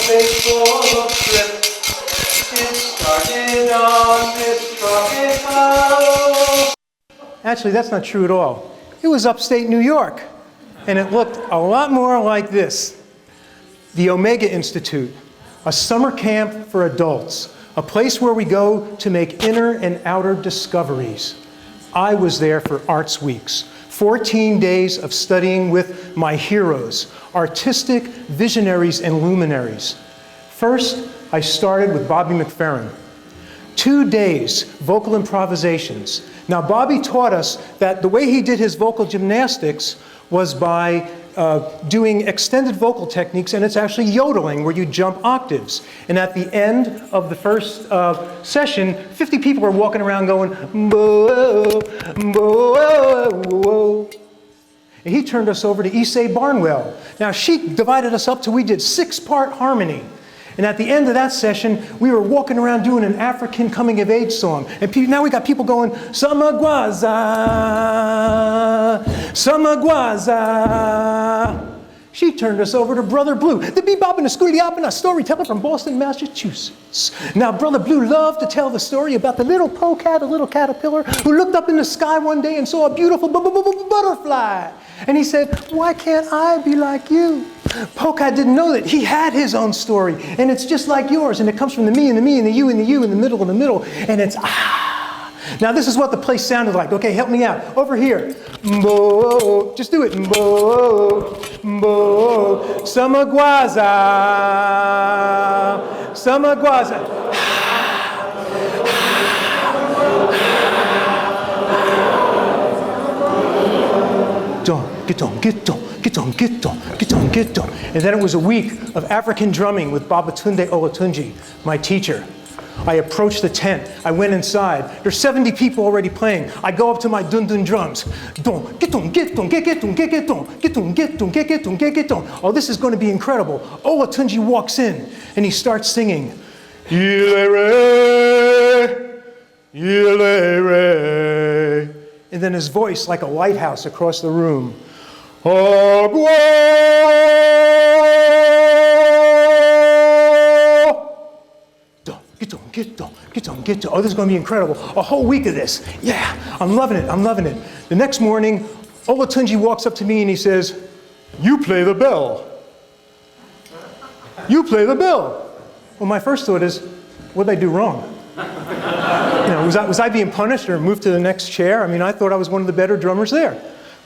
fateful trip. It started on this tropical. Actually, that's not true at all. It was upstate New York, and it looked a lot more like this. The Omega Institute, a summer camp for adults, a place where we go to make inner and outer discoveries. I was there for Arts Weeks, 14 days of studying with my heroes, artistic visionaries and luminaries. First, I started with Bobby McFerrin. 2 days, vocal improvisations. Now, Bobby taught us that the way he did his vocal gymnastics was by doing extended vocal techniques, and it's actually yodeling, where you jump octaves. And at the end of the first session, 50 people were walking around going, "Mbo, mbo, mbo." And he turned us over to Ysaye Barnwell. Now, she divided us up till we did 6-part harmony. And at the end of that session, we were walking around doing an African coming-of-age song. And now we got people going, "Samagwaza, Samagwaza." She turned us over to Brother Blue, the bebop and the scooty-op and a storyteller from Boston, Massachusetts. Now, Brother Blue loved to tell the story about the little polecat, a little caterpillar, who looked up in the sky one day and saw a beautiful butterfly. And he said, "Why can't I be like you?" Polecat didn't know that he had his own story, and it's just like yours, and it comes from the me and the me and the you and the you and the middle and the middle, and it's ah. Now this is what the place sounded like. Okay, help me out. Over here. Mbo, just do it. Mbo, mbo, samagwaza, samagwaza. Get on, get on, get on, get on, get on, get on. And then it was a week of African drumming with Babatunde Olatunji, my teacher. I approached the tent. I went inside. There's 70 people already playing. I go up to my dun-dun drums. Don, get on, get on, get on, get on, get on, get on, get on, get on. Oh, this is going to be incredible. Olatunji walks in and he starts singing. Yile-re, yile-re. And then his voice, like a lighthouse across the room. Agua! Get on, get on, get on, get on. Oh, this is going to be incredible. A whole week of this. Yeah, I'm loving it, I'm loving it. The next morning, Olatunji walks up to me and he says, "You play the bell. You play the bell." Well, my first thought is, what did I do wrong? You know, was I being punished or moved to the next chair? I mean, I thought I was one of the better drummers there.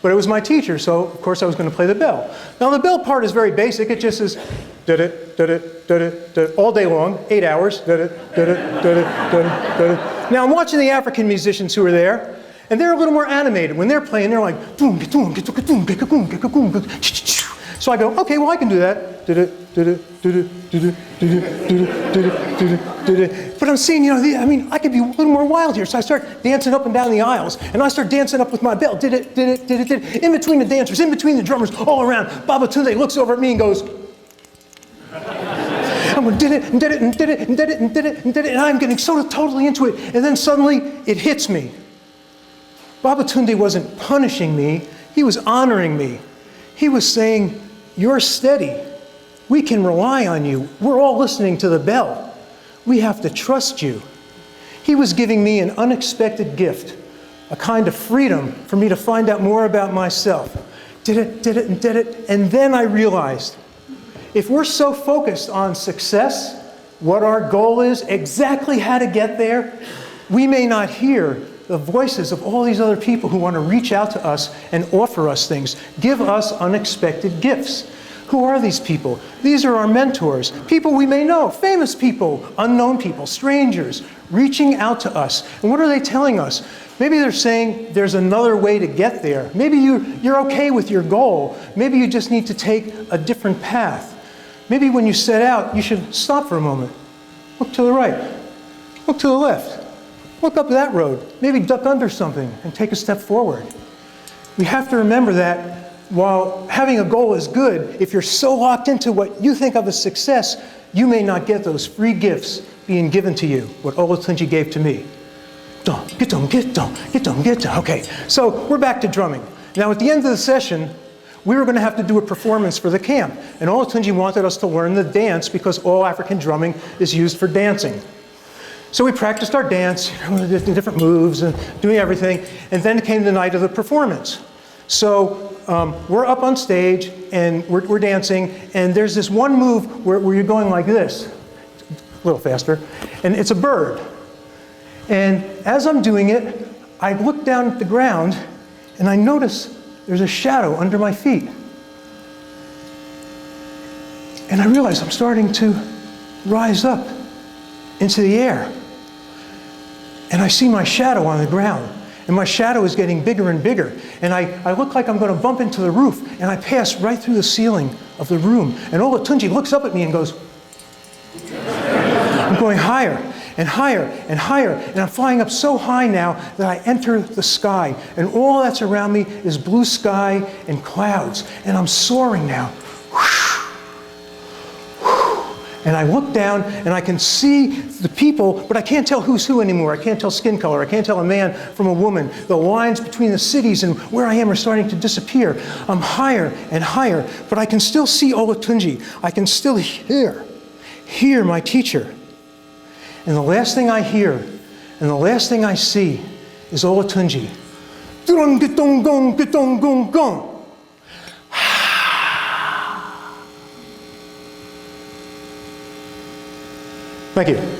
But it was my teacher, so of course I was going to play the bell. Now the bell part is very basic. It just is did-it, did-it, did-it, did-it, all day long, 8 hours. Did-it, did-it, did-it, did-it, did-it. Now I'm watching the African musicians who are there, and they're a little more animated. When they're playing, they're like, so I go, okay, well I can do that. But I'm seeing, you know, I mean, I could be a little more wild here. So I start dancing up and down the aisles, and I start dancing up with my bell. In between the dancers, in between the drummers, all around. Babatunde looks over at me and goes, I'm going, did it, and did it, and did it, and did it, and did it, and did it, and I'm getting so totally into it. And then suddenly, it hits me. Babatunde wasn't punishing me, he was honoring me. He was saying, "You're steady. We can rely on you. We're all listening to the bell. We have to trust you." He was giving me an unexpected gift, a kind of freedom for me to find out more about myself. Did it, and did it. And then I realized, if we're so focused on success, what our goal is, exactly how to get there, we may not hear the voices of all these other people who want to reach out to us and offer us things, give us unexpected gifts. Who are these people? These are our mentors, people we may know, famous people, unknown people, strangers, reaching out to us. And what are they telling us? Maybe they're saying there's another way to get there. Maybe you're okay with your goal. Maybe you just need to take a different path. Maybe when you set out, you should stop for a moment. Look to the right. Look to the left. Look up that road. Maybe duck under something and take a step forward. We have to remember that while having a goal is good, if you're so locked into what you think of as success, you may not get those free gifts being given to you, what Olatunji gave to me. Get on. Okay, so we're back to drumming. Now at the end of the session, we were going to have to do a performance for the camp. And Olatunji wanted us to learn the dance because all African drumming is used for dancing. So we practiced our dance, the different moves and doing everything, and then came the night of the performance. So we're up on stage and we're dancing, and there's this one move where you're going like this, a little faster, and it's a bird. And as I'm doing it, I look down at the ground and I notice there's a shadow under my feet. And I realize I'm starting to rise up into the air. And I see my shadow on the ground. And my shadow is getting bigger and bigger. And I look like I'm going to bump into the roof. And I pass right through the ceiling of the room. And Olatunji looks up at me and goes, I'm going higher and higher and higher. And I'm flying up so high now that I enter the sky. And all that's around me is blue sky and clouds. And I'm soaring now. And I look down and I can see the people, but I can't tell who's who anymore. I can't tell skin color. I can't tell a man from a woman. The lines between the cities and where I am are starting to disappear. I'm higher and higher, but I can still see Olatunji. I can still hear my teacher. And the last thing I hear and the last thing I see is Olatunji. Thank you.